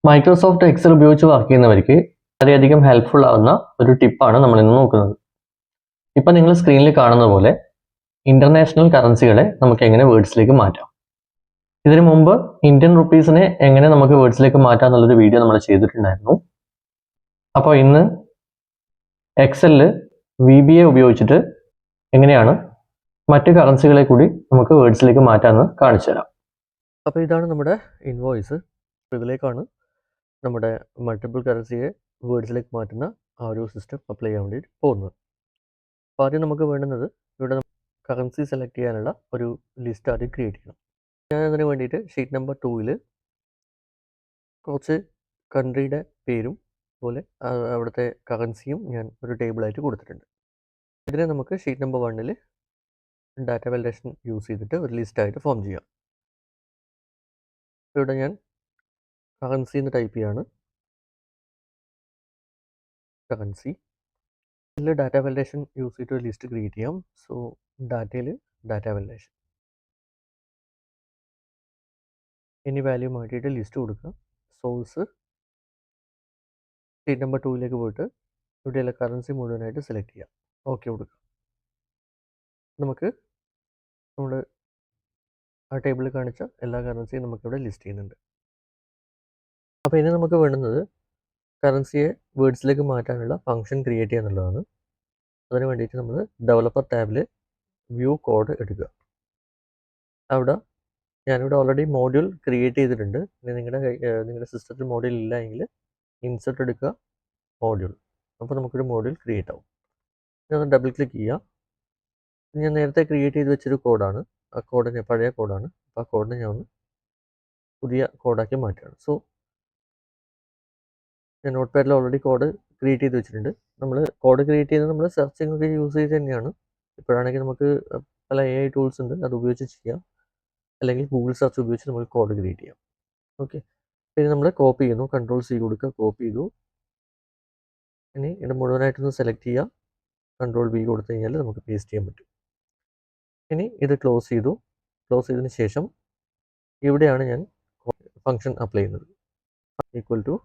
Microsoft Excel ഉപയോഗിച്ച് work ചെയ്യുന്നവർക്ക് വളരെയധികം ഹെൽപ്ഫുൾ ആവുന്ന ഒരു ടിപ്പാണ് നമ്മൾ ഇന്ന് നോക്കുന്നത്. ഇപ്പം നിങ്ങൾ സ്ക്രീനിൽ കാണുന്ന പോലെ ഇന്റർനാഷണൽ കറൻസികളെ നമുക്ക് എങ്ങനെ വേർഡ്സിലേക്ക് മാറ്റാം. ഇതിനു മുമ്പ് ഇന്ത്യൻ റുപ്പീസിനെ എങ്ങനെ നമുക്ക് വേർഡ്സിലേക്ക് മാറ്റാം എന്നുള്ളൊരു വീഡിയോ നമ്മൾ ചെയ്തിട്ടുണ്ടായിരുന്നു. അപ്പോൾ ഇന്ന് എക്സലിൽ VBA ഉപയോഗിച്ചിട്ട് എങ്ങനെയാണ് മറ്റ് കറൻസികളെ കൂടി നമുക്ക് വേർഡ്സിലേക്ക് മാറ്റാമെന്ന് കാണിച്ചു തരാം. അപ്പോൾ ഇതാണ് നമ്മുടെ ഇൻവോയ്സ്. ഇതിലേക്കാണ് നമ്മുടെ മൾട്ടിപ്പിൾ കറൻസിയെ വേർഡ്സിലേക്ക് മാറ്റുന്ന ആ ഒരു സിസ്റ്റം അപ്ലൈ ചെയ്യാൻ വേണ്ടി പോകുന്നത്. അപ്പോൾ ആദ്യം നമുക്ക് വേണ്ടുന്നത് ഇവിടെ കറൻസി സെലക്ട് ചെയ്യാനുള്ള ഒരു ലിസ്റ്റ് ആദ്യം ക്രിയേറ്റ് ചെയ്യണം. ഞാൻ അതിന് വേണ്ടിയിട്ട് ഷീറ്റ് നമ്പർ 2ൽ കുറച്ച് കൺട്രിയുടെ പേരും പോലെ അവിടുത്തെ കറൻസിയും ഞാൻ ഒരു ടേബിളായിട്ട് കൊടുത്തിട്ടുണ്ട്. ഇതിനെ നമുക്ക് ഷീറ്റ് നമ്പർ 1ൽ ഡാറ്റ വാലിഡേഷൻ യൂസ് ചെയ്തിട്ട് ഒരു ലിസ്റ്റായിട്ട് ഫോം ചെയ്യാം. ഇവിടെ ഞാൻ കറൻസി എന്ന് ടൈപ്പ് ചെയ്യാണ്. കറൻസി ഇതിൽ ഡാറ്റ വാലിഡേഷൻ യൂസ് ചെയ്തിട്ട് ഒരു ലിസ്റ്റ് ക്രിയേറ്റ് ചെയ്യാം. സോ ഡാറ്റയിൽ ഡാറ്റ വാലിഡേഷൻ ഇനി വാല്യൂ മാറ്റിയിട്ട് ലിസ്റ്റ് കൊടുക്കുക. സോഴ്സ് ഷീറ്റ് നമ്പർ 2ലേക്ക് പോയിട്ട് ഇവിടെയുള്ള കറൻസി മുഴുവനായിട്ട് സെലക്ട് ചെയ്യാം. ഓക്കെ കൊടുക്കുക. നമുക്ക് നമ്മുടെ ആ ടേബിളിൽ കാണിച്ച എല്ലാ കറൻസിയും നമുക്കിവിടെ ലിസ്റ്റ് ചെയ്യുന്നുണ്ട്. അപ്പോൾ ഇനി നമുക്ക് വേണ്ടുന്നത് കറൻസിയെ വേർഡ്സിലേക്ക് മാറ്റാനുള്ള ഫംഗ്ഷൻ ക്രിയേറ്റ് ചെയ്യുക എന്നുള്ളതാണ്. അതിന് വേണ്ടിയിട്ട് നമ്മൾ ഡെവലപ്പർ ടാബിൽ വ്യൂ കോഡ് എടുക്കുക. അവിടെ ഞാനിവിടെ ഓൾറെഡി മോഡ്യൂൾ ക്രിയേറ്റ് ചെയ്തിട്ടുണ്ട്. ഇനി നിങ്ങളുടെ സിസ്റ്റത്തിൽ മോഡ്യൂൾ ഇല്ല എങ്കിൽ ഇൻസെർട്ട് എടുക്കുക, മോഡ്യൂൾ. അപ്പോൾ നമുക്കൊരു മോഡ്യൂൾ ക്രിയേറ്റ് ആവും. ഞാൻ ഡബിൾ ക്ലിക്ക് ചെയ്യുക. ഞാൻ നേരത്തെ ക്രിയേറ്റ് ചെയ്ത് വെച്ചൊരു കോഡാണ്. ആ കോഡിന് പഴയ കോഡാണ്. അപ്പോൾ ആ കോഡിനെ ഞാൻ ഒന്ന് പുതിയ കോഡാക്കി മാറ്റുകയാണ്. സോ ഞാൻ നോട്ട് പാഡിൽ ഓൾറെഡി കോഡ് ക്രിയേറ്റ് ചെയ്ത് വെച്ചിട്ടുണ്ട്. നമ്മൾ കോഡ് ക്രിയേറ്റ് ചെയ്യുന്നത് നമ്മൾ സെർച്ചിങ് ഒക്കെ യൂസ് ചെയ്ത് തന്നെയാണ്. ഇപ്പോഴാണെങ്കിൽ നമുക്ക് പല AI ടൂൾസ് ഉണ്ട്, അത് ഉപയോഗിച്ച് ചെയ്യാം. അല്ലെങ്കിൽ ഗൂഗിൾ സെർച്ച് ഉപയോഗിച്ച് നമുക്ക് കോഡ് ക്രിയേറ്റ് ചെയ്യാം. ഓക്കെ, പിന്നെ നമ്മൾ കോപ്പി ചെയ്യുന്നു. Ctrl+C കൊടുക്കുക, കോപ്പി ചെയ്തു. ഇനി ഇത് മുഴുവനായിട്ടൊന്ന് സെലക്ട് ചെയ്യുക. Ctrl+V കൊടുത്തു കഴിഞ്ഞാൽ നമുക്ക് പേസ്റ്റ് ചെയ്യാൻ പറ്റും. ഇനി ഇത് ക്ലോസ് ചെയ്തു. ക്ലോസ് ചെയ്തതിന് ശേഷം ഇവിടെയാണ് ഞാൻ ഫംഗ്ഷൻ അപ്ലൈ ചെയ്യുന്നത്. Equal to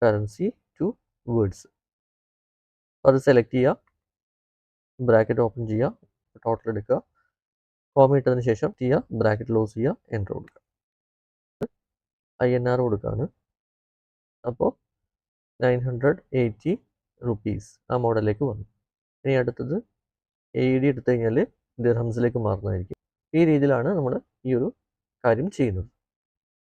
currency to words. അത് സെലക്ട് ചെയ്യുക, ബ്രാക്കറ്റ് ഓപ്പൺ ചെയ്യുക, ടോട്ടൽ എടുക്കുക, കോമ ഇട്ടതിന് ശേഷം ചെയ്യുക, ബ്രാക്കറ്റ് ക്ലോസ് ചെയ്യുക, എൻ്റർ കൊടുക്കുക. INR കൊടുക്കുകയാണ്. അപ്പോൾ 980 റുപ്പീസ് ആ മോഡലിലേക്ക് വന്നു. ഇനി അടുത്തത് AED എടുത്തു കഴിഞ്ഞാൽ ദിർഹംസിലേക്ക് മാറുന്നതായിരിക്കും. ഈ രീതിയിലാണ് നമ്മൾ ഈ ഒരു കാര്യം ചെയ്യുന്നത്.